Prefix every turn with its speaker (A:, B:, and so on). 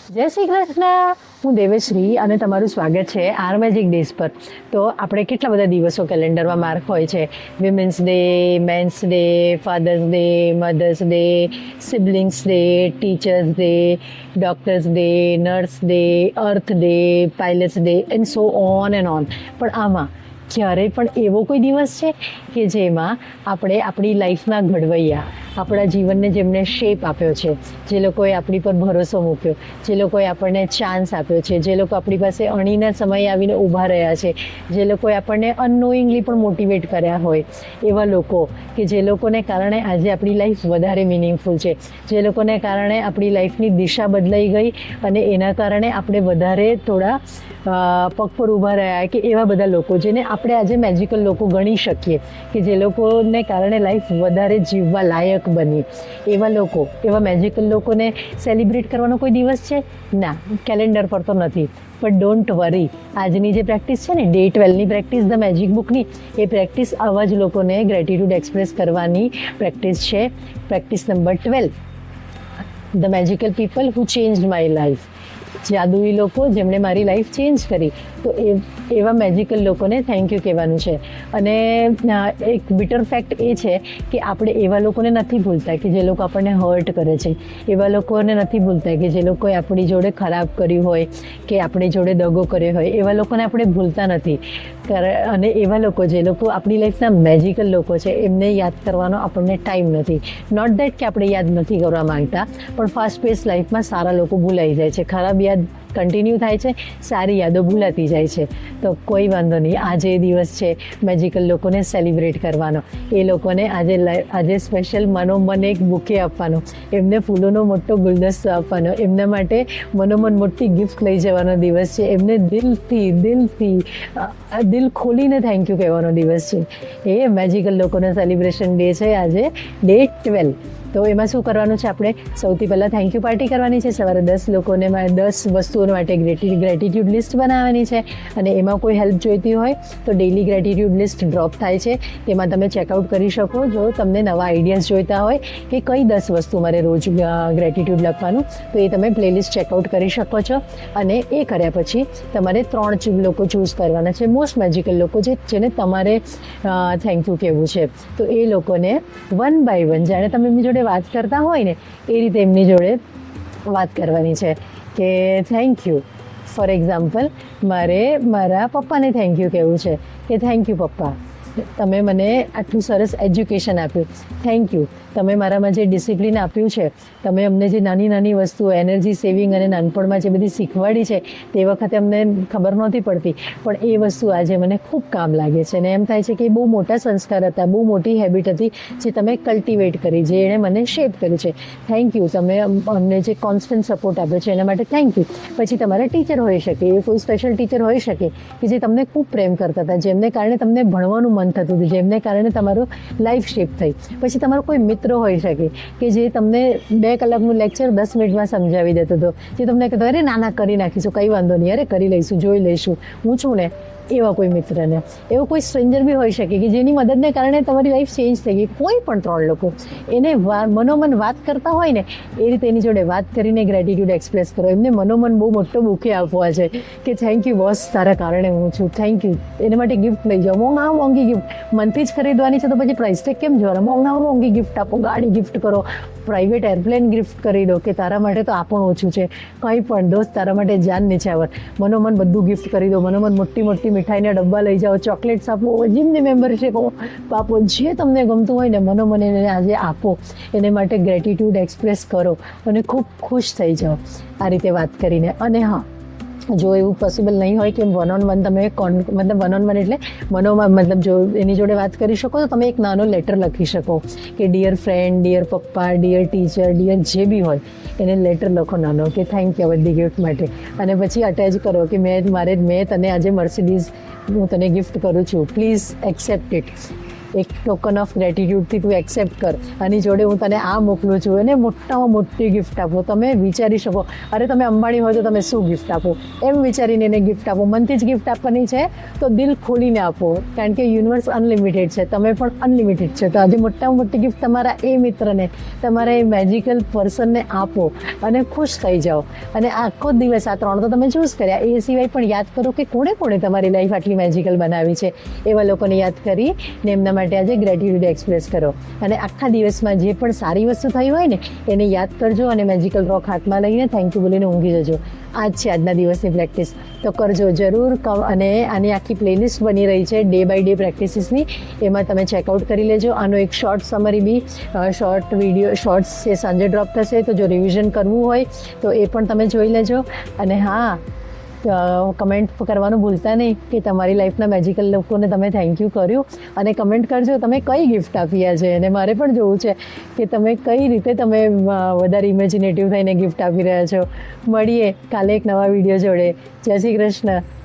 A: જય શ્રી કૃષ્ણ. હું દેવશ્રી અને તમારું સ્વાગત છે આર મેજિક ડેઝ પર. તો આપણે કેટલા બધા દિવસો કેલેન્ડરમાં માર્ક હોય છે. Women's day, men's day, father's day, mother's day, siblings day, teachers day, doctors day, nurse day, earth day, pilots day and so on and on. પણ આમાં ક્યારેય પણ એવો કોઈ દિવસ છે કે જેમાં આપણે આપણી લાઈફના ઘડવૈયા, આપણા જીવનને જેમણે શેપ આપ્યો છે, જે લોકોએ આપણી પર ભરોસો મૂક્યો, જે લોકોએ આપણને ચાન્સ આપ્યો છે, જે લોકો આપણી પાસે અણીના સમયે આવીને ઊભા રહ્યા છે, જે લોકોએ આપણને અનનોઈંગલી પણ મોટિવેટ કર્યા હોય, એવા લોકો કે જે લોકોને કારણે આજે આપણી લાઈફ વધારે મિનિંગફુલ છે, જે લોકોને કારણે આપણી લાઈફની દિશા બદલાઈ ગઈ અને એના કારણે આપણે વધારે થોડા પગ પર ઊભા રહ્યા, કે એવા બધા લોકો જેને આપણે આજે મેજિકલ લોકો ગણી શકીએ, કે જે લોકોને કારણે લાઈફ વધારે જીવવા લાયક બની. એવા લોકો, એવા મેજિકલ લોકોને સેલિબ્રેટ કરવાનો કોઈ દિવસ છે? ના, કેલેન્ડર પર તો નથી. પણ ડોન્ટ વરી, આજની જે પ્રેક્ટિસ છે ને, ડે 12ની પ્રેક્ટિસ ધ મેજિક બુકની, એ પ્રેક્ટિસ આવા જ લોકોને ગ્રેટિટ્યૂડ એક્સપ્રેસ કરવાની પ્રેક્ટિસ છે. Practice number 12, the magical people who changed my life. જાદુઈ લોકો જેમણે મારી લાઈફ ચેન્જ કરી. તો એવા મેજિકલ લોકોને થેન્ક યુ કહેવાનું છે. અને એક બિટર ફેક્ટ એ છે કે આપણે એવા લોકોને નથી ભૂલતા કે જે લોકો આપણને હર્ટ કરે છે. એવા લોકોને નથી ભૂલતા કે જે લોકોએ આપણી જોડે ખરાબ કર્યું હોય, કે આપણી જોડે દગો કર્યો હોય. એવા લોકોને આપણે ભૂલતા નથી. અને એવા લોકો, જે લોકો આપણી લાઈફના મેજિકલ લોકો છે, એમને યાદ કરવાનો આપણને ટાઈમ નથી. નોટ દેટ કે આપણે યાદ નથી કરવા માંગતા, પણ ફાસ્ટ પેસ લાઈફમાં સારા લોકો ભૂલાઈ જાય છે, ખરાબ યાદ કન્ટિન્યુ થાય છે, સારી યાદો ભૂલાતી જાય છે. તો કોઈ વાંધો નહીં, આજે એ દિવસ છે મેજિકલ લોકોને સેલિબ્રેટ કરવાનો. એ લોકોને આજે સ્પેશિયલ મનોમન એક બુકે આપવાનો, એમને ફૂલોનો મોટો ગુલદસ્તો આપવાનો, એમના માટે મનોમન મોટી ગિફ્ટ લઈ જવાનો દિવસ છે. એમને દિલ ખોલીને થેન્ક યુ કહેવાનો દિવસ છે. એ મેજિકલ લોકોનો સેલિબ્રેશન ડે છે આજે, ડે 12. તો એમાં શું કરવાનું છે? આપણે સૌથી પહેલાં થેન્ક યુ પાર્ટી કરવાની છે. સવારે 10 લોકોને 10 વસ્તુઓ માટે ગ્રેટિટ્યૂડ લિસ્ટ બનાવવાની છે. અને એમાં કોઈ હેલ્પ જોઈતી હોય તો ડેઇલી ગ્રેટિટ્યૂડ લિસ્ટ ડ્રોપ થાય છે, તેમાં તમે ચેકઆઉટ કરી શકો. જો તમને નવા આઈડિયાઝ જોઈતા હોય કે કઈ 10 વસ્તુ મારે રોજ ગ્રેટિટ્યૂડ લખવાનું, તો એ તમે પ્લેલિસ્ટ ચેકઆઉટ કરી શકો છો. અને એ કર્યા પછી તમારે 3 લોકો ચૂઝ કરવાના છે, મોસ્ટ મેજિકલ લોકો, જેને તમારે થેન્ક યુ કહેવું છે. તો એ લોકોને 1 by 1, જાણે તમે એમની જોડે વાત કરતા હોય ને એ રીતે એમની જોડે વાત કરવાની છે કે થેન્ક યુ. ફોર એક્ઝામ્પલ, મારે મારા પપ્પાને થેન્ક યુ કહેવું છે કે થેન્ક યુ પપ્પા, તમે મને આટલું સરસ એજ્યુકેશન આપ્યું. થેન્ક યુ, તમે મારામાં જે ડિસિપ્લિન આપ્યું છે, તમે અમને જે નાની નાની વસ્તુઓ, એનર્જી સેવિંગ અને નાનપણમાં જે બધી શીખવાડી છે, તે વખતે અમને ખબર નહોતી પડતી, પણ એ વસ્તુ આજે મને ખૂબ કામ લાગે છે. અને એમ થાય છે કે એ બહુ મોટા સંસ્કાર હતા, બહુ મોટી હેબિટ હતી જે તમે કલ્ટિવેટ કરી, જે એણે મને શેપ કર્યું છે. થેન્ક યુ, તમે અમને જે કોન્સ્ટન્ટ સપોર્ટ આપ્યો છે એના માટે થેન્ક યુ. પછી તમારા ટીચર હોઈ શકે, એ કોઈ સ્પેશિયલ ટીચર હોઈ શકે કે જે તમને ખૂબ પ્રેમ કરતા હતા, જેમને કારણે તમને ભણવાનું મન થતું હતું, જેમને કારણે તમારું લાઈફ શેપ થઈ. પછી તમારો કોઈ મિત્ર હોઈ શકે કે જે તમને 2 કલાકનું લેક્ચર 10 મિનિટમાં સમજાવી દેતો હતો, જે તમને કહેતો, અરે નાના કરી નાખીશું, કંઈ વાંધો નહીં, અરે કરી લઈશું, જોઈ લઈશું, હું છું ને. એવા કોઈ મિત્રને, એવો કોઈ સ્ટ્રેન્જર બી હોઈ શકે કે જેની મદદને કારણે તમારી લાઈફ ચેન્જ થઈ ગઈ. કોઈ પણ 3 લોકો એને મનોમન વાત કરતા હોય ને, એ રીતે એની જોડે વાત કરીને ગ્રેટિટ્યૂડ એક્સપ્રેસ કરો. એમને મનોમન બહુ મોટો બુકે આપવા છે કે થેન્ક યુ બોસ, તારા કારણે હું છું, થેન્ક યુ. એના માટે ગિફ્ટ લઈ જાઓ, મોંઘી ગિફ્ટ, મનથી જ ખરીદવાની છે તો પછી પ્રાઇસ ટેગ કેમ જોવાના? મોંઘી ગિફ્ટ આપો, ગાડી ગિફ્ટ કરો, પ્રાઇવેટ એરપ્લેન ગિફ્ટ કરી દો કે તારા માટે તો આ પણ ઓછું છે. કંઈ પણ દોસ્ત, તારા માટે જાન નિછાવર. મનોમન બધું ગિફ્ટ કરી દો. મનોમન મોટી મીઠાઈના ડબ્બા લઈ જાઓ, ચોકલેટ્સ આપો, જીમની મેમ્બરશીપ આપો, જે તમને ગમતું હોય ને મનોમન એને આજે આપો. એને માટે ગ્રેટિટ્યૂડ એક્સપ્રેસ કરો અને ખૂબ ખુશ થઈ જાઓ આ રીતે વાત કરીને. અને હા, જો એવું પોસિબલ નહીં હોય કે 1-on-1 તમે મતલબ 1-on-1 એટલે મતલબ જો એની જોડે વાત કરી શકો તો તમે એક નાનો લેટર લખી શકો કે ડિયર ફ્રેન્ડ, ડિયર પપ્પા, ડિયર ટીચર, ડિયર જે બી હોય, એને લેટર લખો નાનો કે થેન્ક યુ બધી ગિફ્ટ માટે. અને પછી અટેચ કરો કે મેં તને આજે મર્સિડીઝ હું તને ગિફ્ટ કરું છું, પ્લીઝ એક્સેપ્ટ ઇટ. એક ટોકન ઓફ ગ્રેટિટ્યૂડથી તું એક્સેપ્ટ કર. આની જોડે હું તને આ મોકલું છું અને મોટામાં મોટી ગિફ્ટ આપો. તમે વિચારી શકો, અરે તમે અંબાણી હોય તો તમે શું ગિફ્ટ આપો, એમ વિચારીને એને ગિફ્ટ આપો. મનથી જ ગિફ્ટ આપવાની છે તો દિલ ખોલીને આપો, કારણ કે યુનિવર્સ અનલિમિટેડ છે, તમે પણ અનલિમિટેડ છે. તો આજે મોટામાં મોટી ગિફ્ટ તમારા એ મિત્રને, તમારા એ મેજિકલ પર્સનને આપો અને ખુશ થઈ જાઓ. અને આખો દિવસ આ 3 તો તમે ચૂઝ કર્યા, એ સિવાય પણ યાદ કરો કે કોણે તમારી લાઈફ આટલી મેજિકલ બનાવી છે. એવા લોકોને યાદ કરીને એમના માટે આજે ગ્રેટિટ્યૂડ એક્સપ્રેસ કરો. અને આખા દિવસમાં જે પણ સારી વસ્તુ થઈ હોય ને એને યાદ કરજો અને મેજિકલ રોક હાથમાં લઈને થેન્ક યુ બોલીને ઊંઘી જજો. આ જ છે આજના દિવસની પ્રેક્ટિસ, તો કરજો જરૂર. અને આની આખી પ્લેલિસ્ટ બની રહી છે ડે બાય ડે પ્રેક્ટિસીસની, એમાં તમે ચેકઆઉટ કરી લેજો. આનો એક શોર્ટ સમરી બી, શોર્ટ વિડીયો શોર્ટ્સ એ સાંજે ડ્રોપ થશે, તો જો રિવિઝન કરવું હોય તો એ પણ તમે જોઈ લેજો. અને હા, કમેન્ટ કરવાનું ભૂલતા નહીં કે તમારી લાઈફના મેજિકલ લોકોને તમે થેન્ક યુ કર્યું, અને કમેન્ટ કરજો તમે કઈ ગિફ્ટ આપી છે. અને મારે પણ જોવું છે કે તમે કઈ રીતે તમે વધારે ઇમેજિનેટિવ થઈને ગિફ્ટ આપી રહ્યા છો. મળીએ કાલે એક નવા વિડીયો જોડે. જય શ્રી કૃષ્ણ.